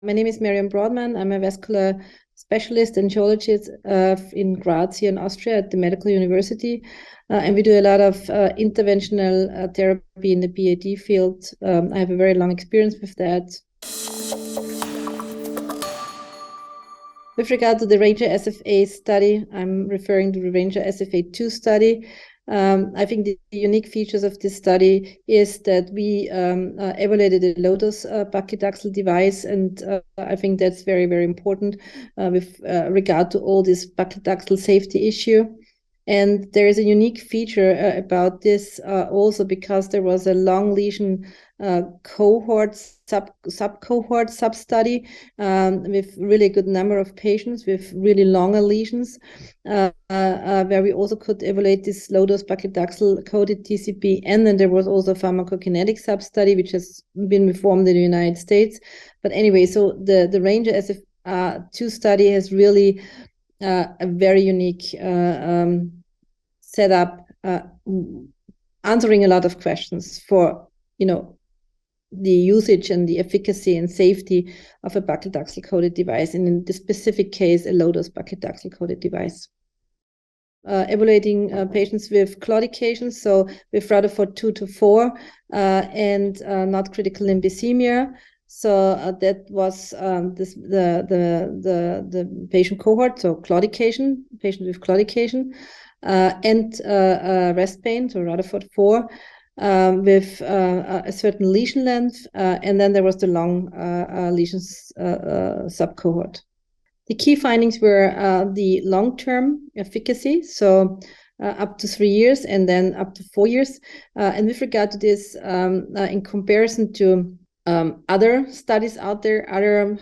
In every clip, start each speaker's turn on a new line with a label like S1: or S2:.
S1: My name is Marianne Brodmann. I'm a vascular specialist and geologist in Graz here in Austria at the Medical University. And we do a lot of interventional therapy in the PAD field. I have a very long experience with that. With regard to the Ranger SFA study, I'm referring to the Ranger SFA 2 study. I think the unique features of this study is that we evaluated a low-dose paclitaxel device, and I think that's very, very important with regard to all this paclitaxel safety issue. And there is a unique feature about this also because there was a long lesion cohort, sub-cohort, sub-study with really good number of patients with really longer lesions, where we also could evaluate this low-dose paclitaxel coated TCB. And then there was also a pharmacokinetic sub-study, which has been performed in the United States. But anyway, so the Ranger SF2 study has really a very unique setup, answering a lot of questions for, the usage and the efficacy and safety of a paclitaxel coated device, and in this specific case, a low-dose paclitaxel coated device. Evaluating patients with claudication, so with Rutherford 2 to 4, and not critical emphysema. So that was the patient cohort, so claudication, patients with claudication, and rest pain, so Rutherford 4, with a certain lesion length, and then there was the long lesions subcohort. The key findings were the long-term efficacy, so up to 3 years and then up to 4 years. And with regard to this, in comparison to other studies out there, other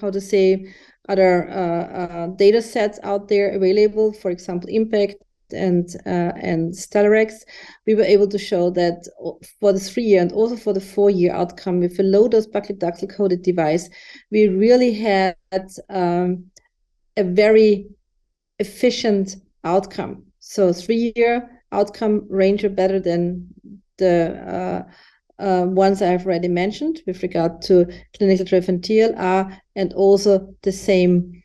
S1: data sets out there available, for example, IMPACT and Stellarex, we were able to show that for the 3-year and also for the 4-year outcome with a low-dose paclitaxel coated device, we really had a very efficient outcome. So 3-year outcome, Ranger better than the ones I've already mentioned with regard to clinical driven TLR, and also the same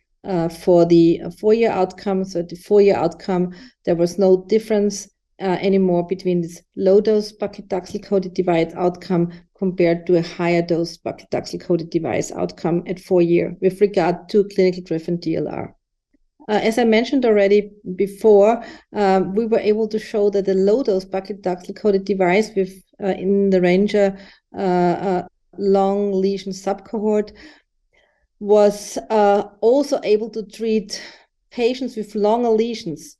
S1: for the 4-year outcome. So the 4-year outcome, there was no difference anymore between this low-dose paclitaxel coated device outcome compared to a higher dose paclitaxel coated device outcome at 4-year with regard to clinical driven TLR. As I mentioned already before, we were able to show that the low-dose paclitaxel coated device with in the Ranger long lesion subcohort was also able to treat patients with longer lesions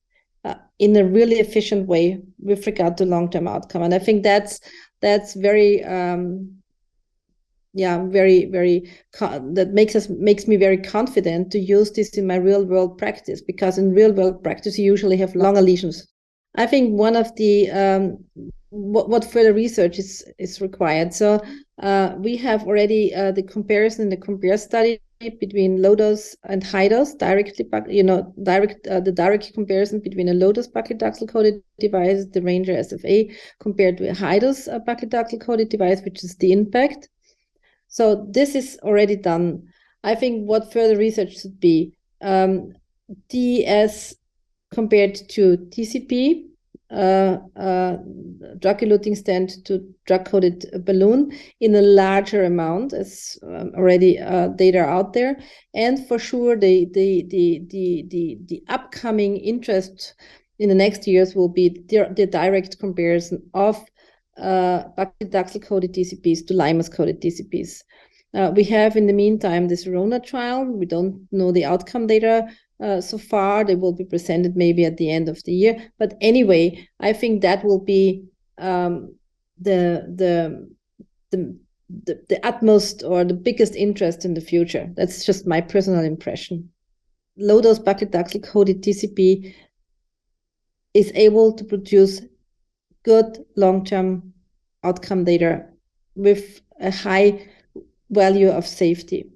S1: in a really efficient way with regard to long-term outcome. And I think that's very that makes me very confident to use this in my real world practice, because in real world practice you usually have longer lesions. I think one of the what further research is required. So we have already the comparison in the COMPARE study between low dose and high dose, the direct comparison between a low dose paclitaxel coated device, the Ranger SFA, compared to a high dose paclitaxel coated device, which is the IMPACT. So this is already done. I think what further research should be DES compared to TCP, drug-eluting stent to drug-coated balloon in a larger amount, as already data out there, and for sure the upcoming interest in the next years will be the direct comparison of paclitaxel coated TCPs to limus coated TCPs. We have in the meantime this RONA trial. We don't know the outcome data so far. They will be presented maybe at the end of the year. But anyway, I think that will be the utmost or the biggest interest in the future. That's just my personal impression. Low-dose paclitaxel coated TCP is able to produce good long-term outcome data with a high value of safety.